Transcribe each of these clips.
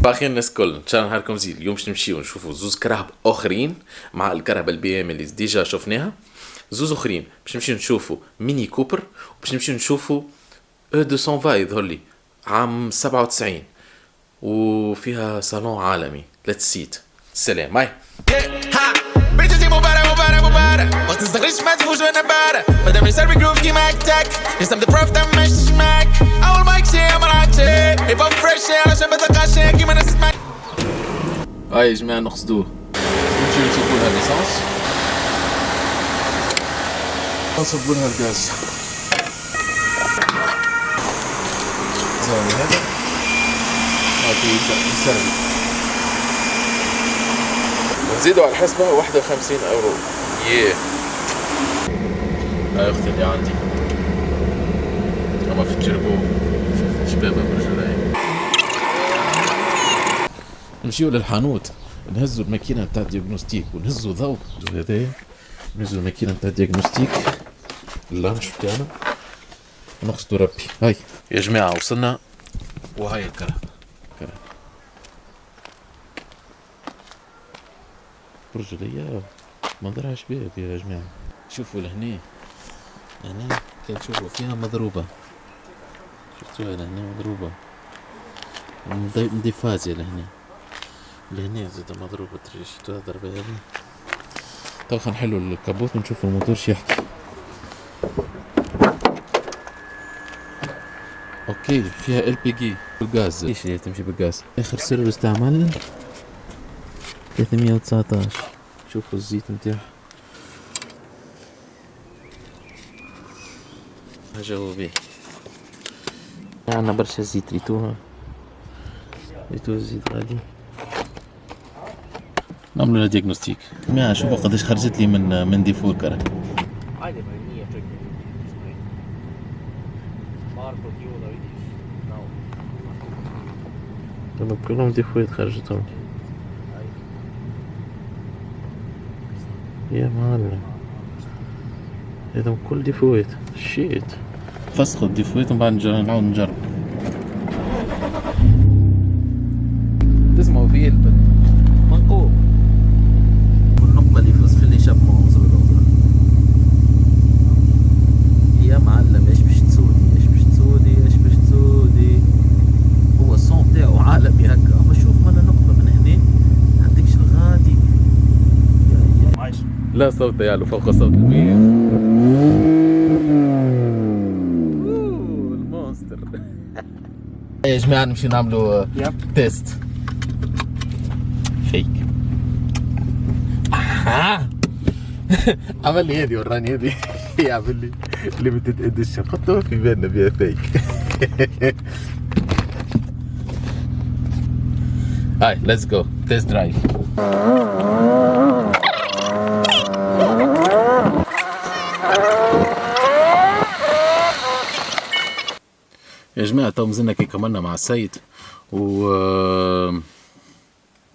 باقي الناس كل ان شاء الله نهاركم زين. اليوم باش نمشيو نشوفوا زوز كرهب اخرين مع الكرهبه البي ام اللي ديجا شفناها. زوز اخرين باش نمشيو نشوفوا ميني كوبر، وباش نمشيو نشوفوا او 200 فا يظهر لي عام 97 وفيها صالون عالمي. ليتس سيت. سلام. باي. ما تستغربش ما تفوش وانا بارا مادام يسربي جروف كيما هكاك يسمى بروف تم مش معاك اول مايك شي امرك شي يبقى فريش علشان ما تلقاش كيما ناس تسمع. هاي يا جماعه نقصدوه نمشيو نصبوا لها ليسانس، نصبوا لها الغاز زي هذا هاكي يبدا يسربي. نزيدوا على الحسبه 51 اورو. هاي اختي اللي عندي هما في تجربوا شبابة برجلين. نمشيو للحانوت نهزوا الماكينة نتاع الدياغنوستيك ونهزوا ضوء هذايا، نهزوا الماكينة نتاع الدياغنوستيك اللانش بتاعنا ونقصدوا ربي. هاي يا جماعة وصلنا وهاي الكرهبة. برجلية منظرها شباب يا جماعة. شوفوا لهنا هنا كان تشوفوا فيها مضروبة، شفتوها لهنا مضروبة مديفازية لهنا زاد مضروبة. ترى شفتوها ضربة هذي. طب خلينا نحلوا الكابوت ونشوفوا الموتور شو يحكي. اوكي فيها ال بي جي بالغاز. ايش اللي تمشي بالغاز؟ اخر سر استعمال 319. شوفوا الزيت نتاعها هجاو بيه. عندنا برشا زيت ريتوها الزيت غادي نعملوا لها دياغنوستيك. ما شوفوا قداش خرجت لي من ديفو الكرهبة. كلهم ديفوات خرجتهم يا معلم. هذا كل ديفوات شيت. فسخوا الديفوات ومن بعد نعاود نجرب. تسمعوا فيه منقوب والنقبة اللي في وسط اللي شابهم وصلوا يا معلم. ايش باش تسودي هو الصوت تاعو عالمي هكا. اما شوف مانا نقطة من هنا عندكش الغادي لا صوت يعلو فوق صوت المية. المونستر. يا جماعة نمشي نعملوا تيست فيك. عمل لي هذي وراني هذي يعمل لي ليميتد اديشن حطوها في بالنا بها فيك. هاي ليتس جو تيست درايف. يا جماعة تو مازلنا كي كملنا مع السيد و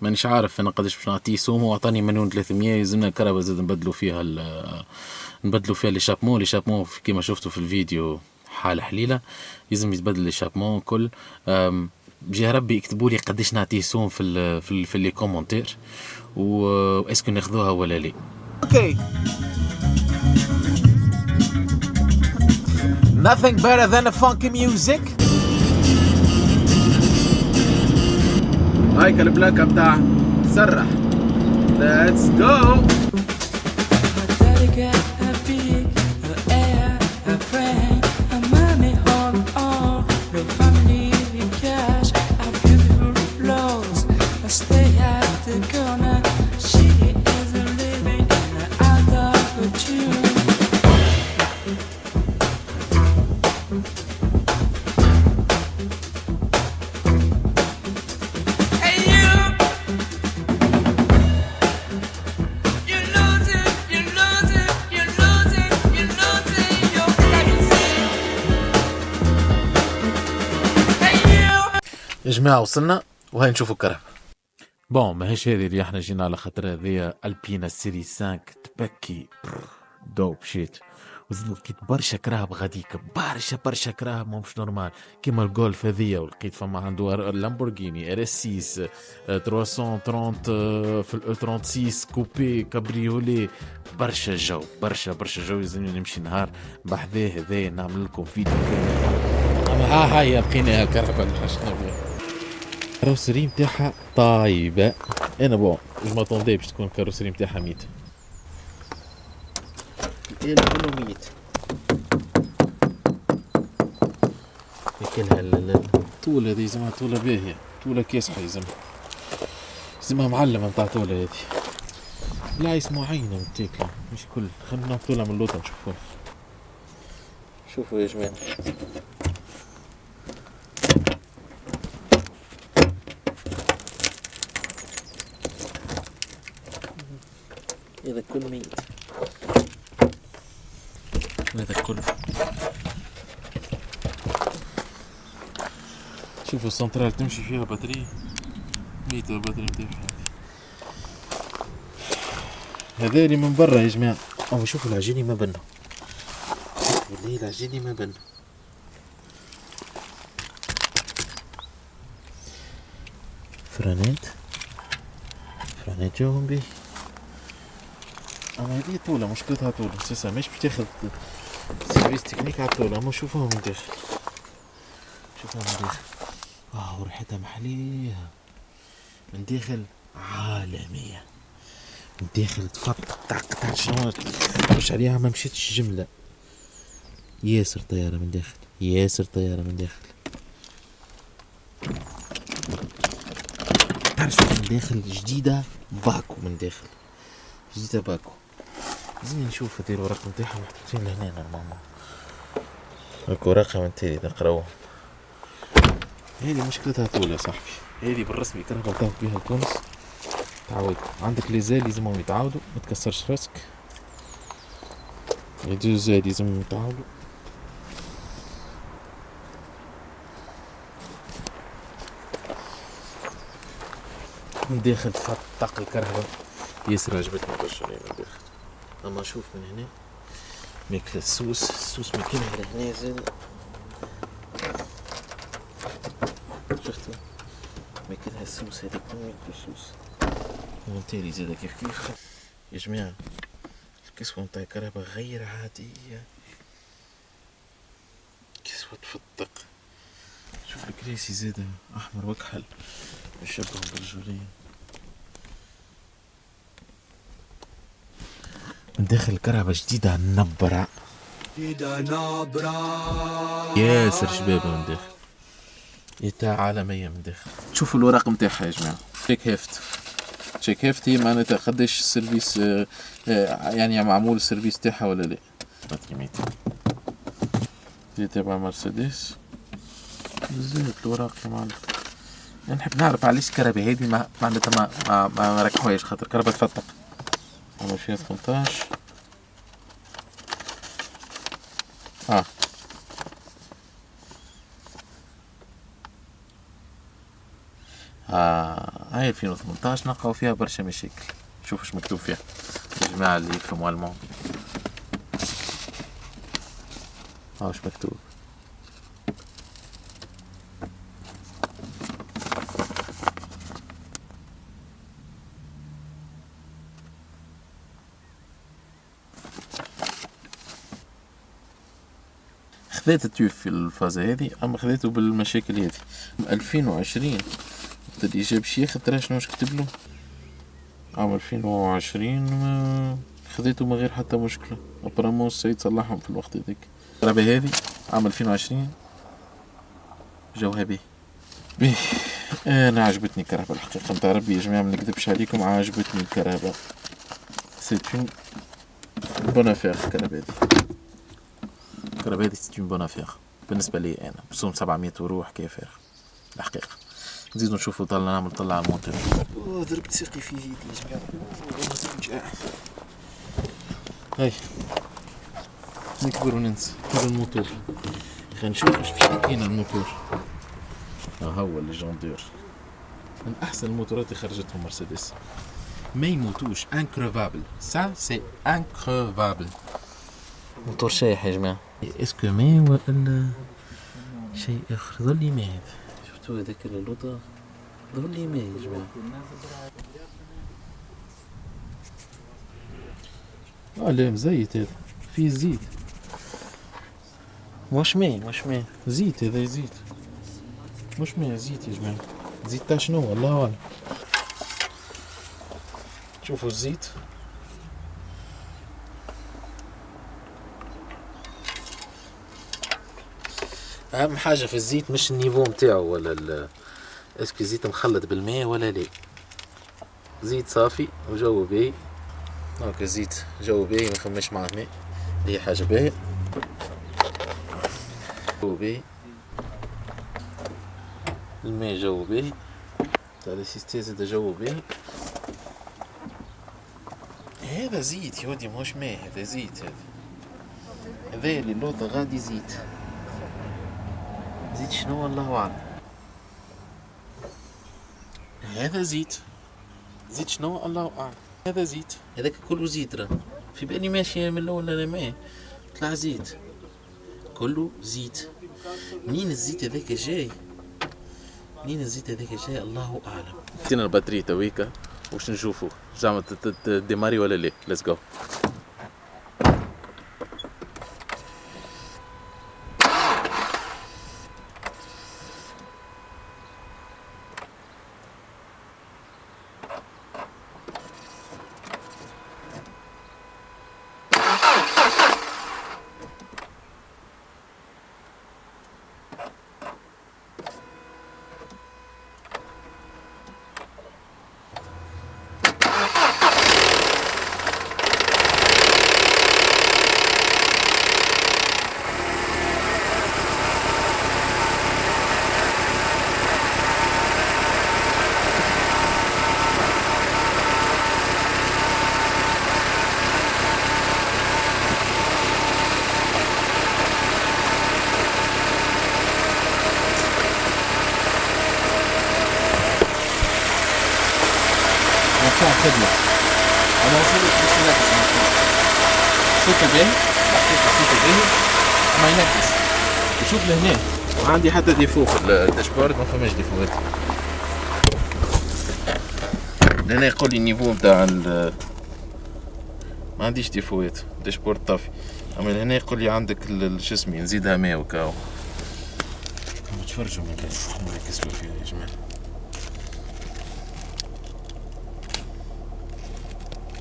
مانيش عارف انا قداش باش نعطيه سوم. هو عطاني 1,300,000. يلزمنا الكهرباء زاد نبدلوا فيها لي شابمون كيما شفتوا في الفيديو حالة حليلة. يلزم يتبدل لي شابمون كل. بجاه ربي يكتبوا لي قداش نعطيه سوم في لي كومونتير واسكو ناخذوها ولا لا. اوكي. Nothing better than a funky music. هاي البلاكة بتاع سرح. Let's go. يا جماعة وصلنا وهاي نشوفوا الكرهبة. بون ماهيش هذه اللي احنا جينا على خاطر هذيا البينا سيري 5 تبكي دوب شيت. لقيت برشا كراهب غاديك، برشا كراهب مش نورمال، كيما الجولف هذيا، ولقيت فما عنده لامبورغيني ار اس 6 330 في الاو 36 كوبي كابريولي. برشا جو يلزمني نمشي نهار بحذاه هذايا نعمل لكم فيديو كامل. اما هاي لقيناها الكهرباء اللي حشنا بها، الكاروسري نتاعها طايبة. انا بون جو ماتوندي باش تكون الكاروسري نتاعها ميت، الآلة كله ميت. ياكلها الطولة هذه يلزمها طولة باهية، طولة كاسحة يلزمها معلمة نتاع طولة هذه، بلايص معينة متاكلة مش كل. خلينا نطولها من اللوطة نشوفوها. شوفوا يا جماعة، هذا كل ميت، هذا كل. شوفوا السنترال تمشي فيها بطارية ميتة، البطارية نتاعها هذا اللي من برا يا جماعة. أو شوفوا العجيني ما بنوا، والله العجيني ما بنوا. فرانات جاهم بيه. اما هذه طولة مشكلتها طولة اساسا، مش باش تاخذ سيرفيس تكنيك على طولة. اما شوفوها من داخل، شوفوها من داخل، وريحتها محليها من داخل عالمية، من داخل تفطق شنو مش عليها، ما مشيتش جملة. ياسر طيارة من داخل، ياسر طيارة من داخل. تعرف من داخل جديدة باكو، من داخل جديدة باكو. لازمني نشوف هذي الورق نتاعها محطوطين لهنا نورمالمون. هاكو رقم نتاعي نقراوه. هذه مشكلتها طولة يا صاحبي. هذه بالرسمي كهرباء تعود بها الكونس، تعود عندك ليزال لازمهم يتعاودوا، ما تكسرش راسك. ليزال لازمهم يتعاودوا. من داخل تفطق الكهرباء، ياسر عجبتني برشا من داخل. اما شوف من هنا ماكلة السوس ماكلها لهنا زاد، شفتوا ماكلها السوس هذيك، ماكلة السوس ومنتالي زادا كيف يا جماعة. الكسوة نتاع الكهرباء غير عادية، كسوة تفطق. شوف الكراسي زادا احمر وكحل، يشبهوا بالرجولية. من داخل الكهرباء جديدة نبرة، ياسر شبابة من داخل، يتاع عالمية من داخل. شوفوا الوراق نتاعها يا جماعة. تشيك هيفت هي معناتها قداش السيرفيس يعني معمول السيرفيس تاعها ولا لا. باتريميتي هي تبع مرسيدس. زيت الوراق يا معلم. نحب نعرف علاش الكهرباء هذه معناتها ما ركحوهاش، خاطر كهرباء تفتق. عام 2018 هاي 2018 نلقاو فيها برشا مشاكل. شوف اش مكتوب فيها يا جماعة اللي يفهموا ألمان. واش مكتوب. خذيت التيوب في الفازة هذه، أما خذيته بالمشاكل هذه. 2020 اللي جاب شيخ ترى شنو كتب له. عام 2020 خذيته من غير حتى مشكلة. أبرامون السيد صلحهم في الوقت هذاك. الكهرباء هذه عام 2020 جوها بيه. أنا عجبتني الكهرباء الحقيقة نتاع ربي يا جماعة، منكذبش عليكم، عجبتني الكهرباء. سيت اون بون افير الكهرباء هذه سيت اون بون افير بالنسبة لي أنا. بصوم 700 يورو حكاية فارغة الحقيقة. نزيدو نشوفو نعمل طلع المونتور. ضربت ساقي في يدي يا جماعة. هاي نكبر وننسى. هذا الموتور، خلينا نشوف اش باش يعطينا الموتور. هو الليجوندير من احسن الموتورات اللي خرجتهم مرسيدس. ما يموتوش، انكروفابل. سا سي انكروفابل. موتور شايح يا جماعة. اسكو ماء ولا شيء آخر؟ ظل ماء هذا، شفتوا هذاك اللوطة ظل ماء يا جماعة. لا مزيت هذا، فيه زيت، مش ماء زيت، هذا زيت مش ماء، زيت يا جماعة. زيت تاع شنو الله أعلم. شوفوا الزيت، اهم حاجه في الزيت مش النيفو متاعو ولا اسكو زيت مخلط بالماء ولا لا. زيت صافي وجو باهي هاكا، زيت جو باهي ما فماش معاه ماء، هي حاجه باهيه. جو باهي، الماء جو باهي، تاع السيستي زاد جو باهي. هذا زيت يا ودي ماهوش ماء، هذا زيت. هذا اللي اللوطه غادي زيت. زيت شنو الله اعلم. هذا زيت شنو الله اعلم. هذا زيت، هذاك كله زيت راه. في بالي ماشي من الاول انا ماء، طلع زيت، كله زيت. منين الزيت هذاك جاي؟ الله اعلم. دينا الباتري تويكا واش نشوفوا زعما ديماري ولا لا. ليتس جو. خدمة أنا وصلت بس ينقص صوته باهي، حقيقة صوته باهي ما ينقص. وشوف لهنا ما عندي حتى ديفو في الداشبورد، ما فماش ديفوات. لهنا يقول لي النيفو نتاع ما عنديش ديفوات، الداشبورد طافي. أما لهنا يقول لي عندك شو اسمي نزيدها 100 وكاو. تفرجوا من نركزوا فيها يا جماعة.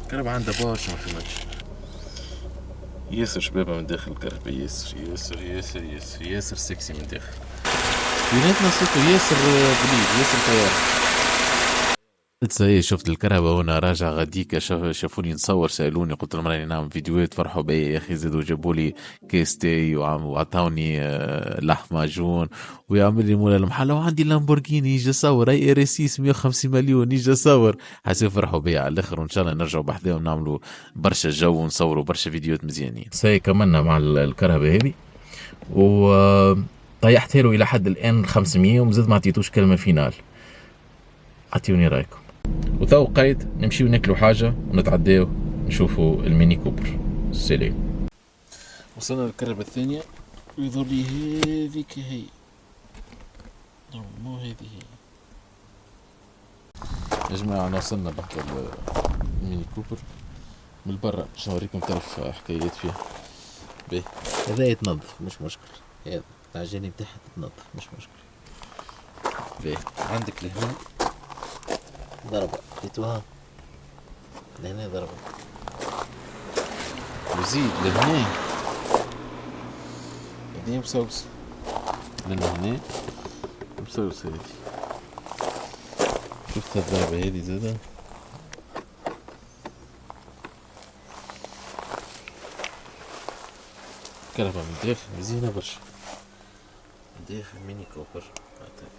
الكهرباء عندها برشا ما فهمتش. ياسر شبابة من داخل الكهرباء، ياسر سكسي من داخل. بيناتنا صوته ياسر بليد، ياسر طيار. صحيح شفت الكهرباء وانا راجع غاديك، شافوني نصور، سالوني، قلت لهم راني نعمل فيديوهات، فرحوا بيا يا اخي. زادوا جابوا لي كيس تاي وعطاوني لحم معجون، ويعمل لي مولا المحل، وعندي لامبورجيني يجي صور، اي ار اس 150 مليون يجي صور. حسيت فرحوا بيا على الاخر، وان شاء الله نرجعوا بحذاهم نعملوا برشا جو ونصوروا برشا فيديوهات مزيانين. ساي كملنا مع الكهرباء هذه، و طيحت له الى حد الان 500 ومزيد ما عطيتوش كلمه فينال. اعطيوني رايكم. وتو قيد نمشيو ناكلوا حاجه ونتعداو نشوفوا الميني كوبر. سلام. وصلنا للكهرباء الثانيه، ويظهر لي هذيك هي، مو هذه هي يا جماعه. وصلنا لحظه الميني كوبر من برا، باش نوريكم طرف حكايات فيها. باهي هذا يتنظف مش مشكل، هذا العجاني بتاعها تتنظف مش مشكل. باهي عندك لهنا ضربة، لقيتوها لهنا ضربة، وزيد لهنا هذه مسوس، لهنا مسوس. هذه شفت الضربة هذه زادة، كهرباء من داخل زينة برشا، من داخل ميني كوبر،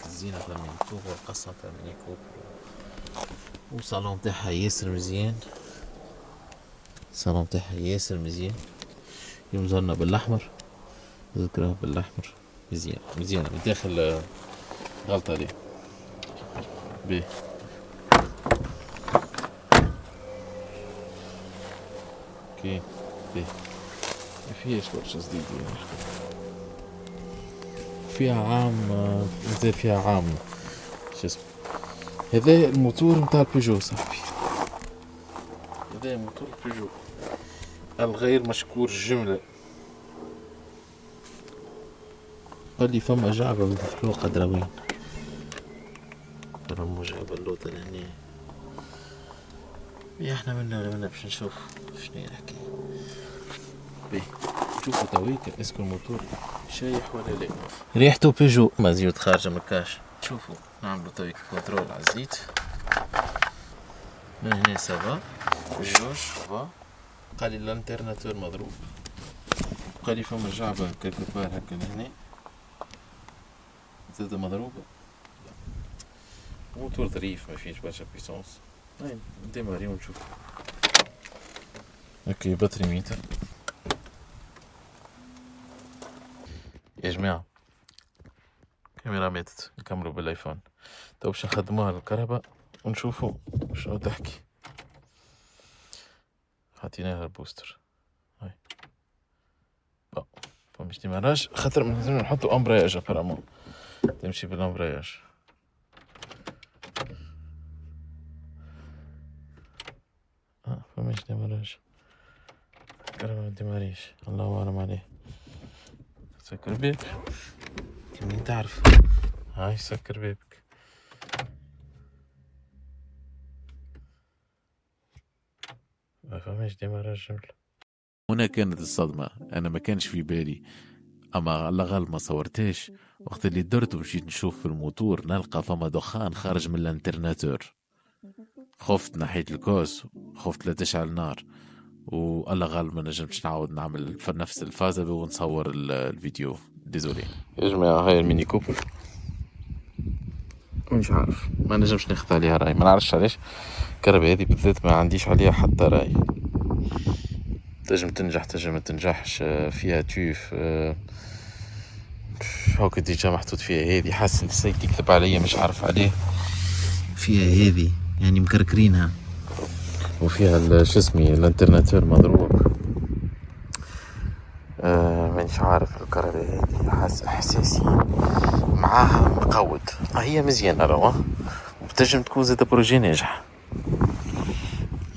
الزينة تاع ميني كوبر، القصة تاع ميني كوبر، والصالون تاعها ياسر مزيان، الصالون تاعها ياسر مزيان. اليوم زرنا بالاحمر، نذكرها بالاحمر، مزيان مزيان من داخل، غلطة عليه. بيه اوكي بيه ما فيهاش برشا جديد يعني. فيها عام مازال فيها عام شو اسمه. هذا الموتور نتاع البيجو صاحبي، هذا موتور البيجو الغير مشكور الجملة. قال لي فما جعبة بالفلو قدر وين رمو جعبة اللوطة لهني. يا احنا منا ولا منا باش نشوف شنو هي الحكاية. بيه شوفوا تويك اسكو الموتور شايح ولا لا. ريحته بيجو ما زيوت خارجة من الكاش. شوفوا نعملوا تويك كنترول على الزيت من هنا سافا جوج فا. قال لي الانترناتور مضروب، قال لي فما جعبة كالكبار هكا لهنا زاد مضروبة. موتور ظريف ما فيش برشا بيسونس. هاي نديماري ونشوف. اوكي بطري ميتر يا جماعة. كاميرا ماتت نكملوا بالايفون. تو باش نخدموها للكهرباء ونشوفوا شنو تحكي. حطيناها البوستر هاي فمش ديماراج خاطر لازم نحطو امبرياج ابارامون تمشي بالامبرياج. فمش ديماراج الكهرباء ما ديماريش الله اعلم عليه. سكر بيك منين تعرف. هاي سكر بيبك. ما فماش ديماراج جملة. هنا كانت الصدمة، أنا ما كانش في بالي، أما على الأقل ما صورتهاش. وقت اللي درت ومشيت نشوف في الموتور نلقى فما دخان خارج من الانترناتور. خفت نحيت الكوس، خفت لا تشعل نار، والله غالب ما نجمش نعاود نعمل في نفس الفازة ونصور الفيديو. ديزولي يا جماعة. هاي الميني كوبر مش عارف ما نجمش ناخذ عليها راي، ما نعرفش علاش. الكهرباء هذه بالذات ما عنديش عليها حتى راي. تنجم تنجح تنجم ما تنجحش. فيها تيوف هاكا ديجا محطوط فيها هذه. حاسس ان السيد يكذب عليا مش عارف عليه. فيها هذه يعني مكركرينها. وفيها شو اسمي الانترناتور مضروب. مانيش عارف الكهرباء هذه حاسس احساسي معاها مقود. هي مزيانة روا وبتنجم تكون زاد بروجي ناجح.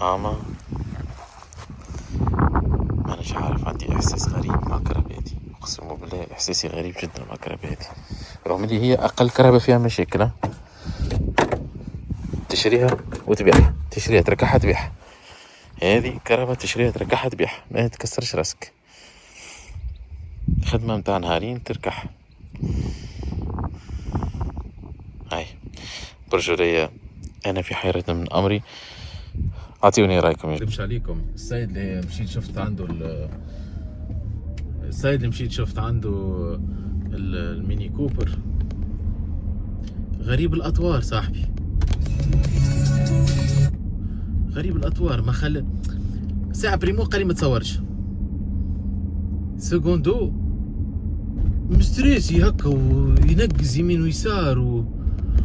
اما مانيش عارف عندي احساس غريب مع الكهرباء هذه. اقسم بالله احساسي غريب جدا مع الكهرباء هذه رغم اللي هي اقل كهرباء فيها مشاكل. تشريها وتبيعها، تشريها تركحها تبيعها. هذه كهرباء تشريها تركحها تبيعها ما تكسرش راسك. خدمة متاع نهارين تركح. هاي برجولية. انا في حيرة من امري. اعطيوني رايكم. يكذبش عليكم السيد اللي مشيت شفت عنده الميني كوبر غريب الاطوار صاحبي. غريب الاطوار. ما خلى ساعة بريمو قال لي ما تصورش. سكوندو مستريسي هكا وينقز يمين ويسار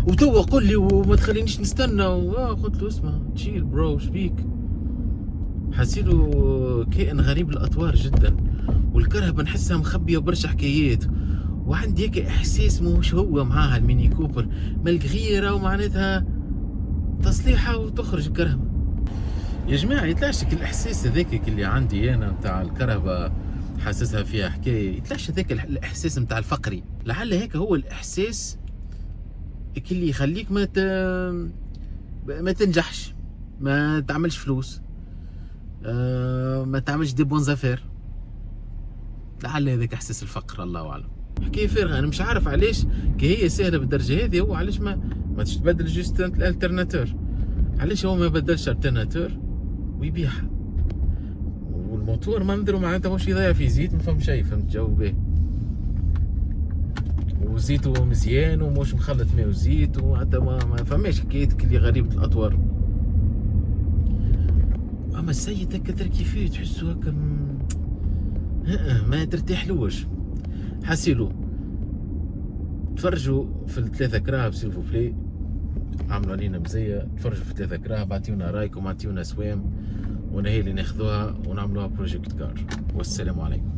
وتوا قول لي وما تخلينيش نستنى. قلت له اسمع تشيل برو شبيك. حسيله كائن غريب الاطوار جدا. والكرهبة نحسها مخبية برشا حكايات. وعندي هيك احساس مش هو معاها الميني كوبر مالغيرة ومعناتها تصليحة وتخرج الكرهبة. يا جماعة يطلعش الاحساس هذاك اللي عندي انا متاع الكرهبة حاسسها فيها حكاية. يطلعش هذاك الاحساس متاع الفقري. لعل هيك هو الاحساس اللي يخليك ما تنجحش، ما تعملش فلوس، ما تعملش دي بون زافير. لعل هذاك احساس الفقر الله اعلم. حكايه فارغه. انا مش عارف علاش كي هي سهله بالدرجه هذه هو علاش ما تبدل جوست الالترناتور. علاش هو ما بدلش الالترناتور ويبيعها. والموتور ما نديرو معناتها واش يضيع في زيت ما فهم شيء. فهمت جو باهي وزيتو مزيان ومش مخلط ماء وزيت وحتى ما فماش حكايتك اللي غريبة الاطوار. اما السيد هكا تركي فيه تحسو هكا ما ترتاحلوش. حاسيلو تفرجوا في الثلاثة كراب سيلفو بلاي. عملوا علينا مزية. تفرجوا في الثلاثة كراب. اعطيونا رايكم اعطيونا سوام وانا هي اللي ناخذوها ونعملوها بروجكت كار. والسلام عليكم.